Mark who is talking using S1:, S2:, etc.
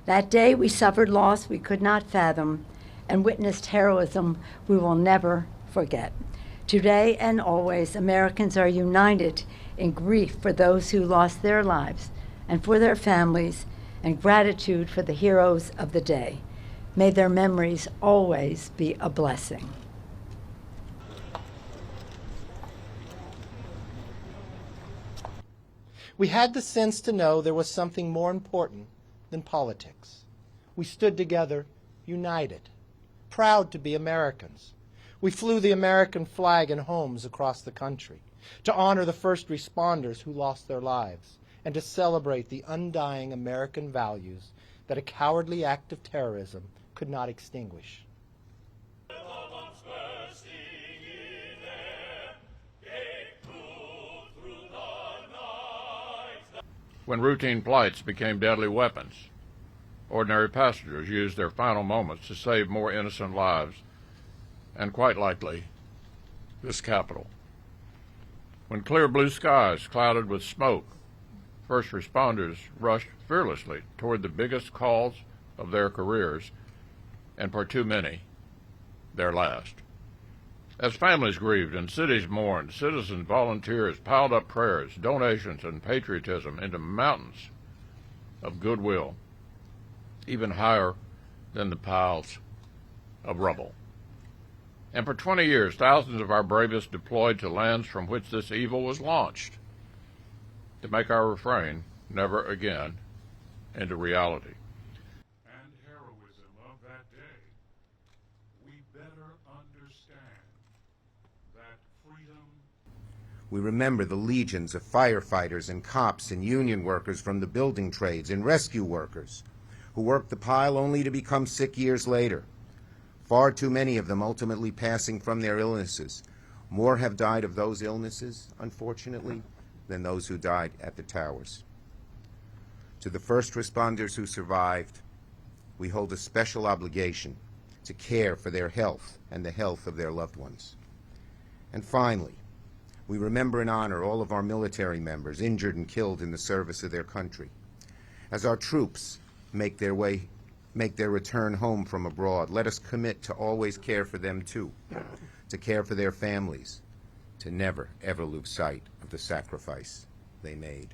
S1: That day we suffered loss we could not fathom and witnessed heroism we will never forget. Today and always, Americans are united in grief for those who lost their lives and for their families, and gratitude for the heroes of the day. May their memories always be a blessing.
S2: We had the sense to know there was something more important than politics. We stood together, united, proud to be Americans. We flew the American flag in homes across the country to honor the first responders who lost their lives and to celebrate the undying American values that a cowardly act of terrorism could not extinguish.
S3: When routine flights became deadly weapons, ordinary passengers used their final moments to save more innocent lives, and quite likely, this Capitol. When clear blue skies clouded with smoke, first responders rushed fearlessly toward the biggest calls of their careers, and for too many, their last. As families grieved and cities mourned, citizen volunteers piled up prayers, donations, and patriotism into mountains of goodwill, even higher than the piles of rubble. And for 20 years, thousands of our bravest deployed to lands from which this evil was launched to make our refrain, never again, into reality.
S4: And heroism of that day, we better understand that freedom.
S5: We remember the legions of firefighters and cops and union workers from the building trades and rescue workers who worked the pile only to become sick years later. Far too many of them ultimately passing from their illnesses. More have died of those illnesses, unfortunately, than those who died at the towers. To the first responders who survived, we hold a special obligation to care for their health and the health of their loved ones. And finally, we remember and honor all of our military members injured and killed in the service of their country. As our troops make their return home from abroad, let us commit to always care for them too, to care for their families, to never, ever lose sight of the sacrifice they made.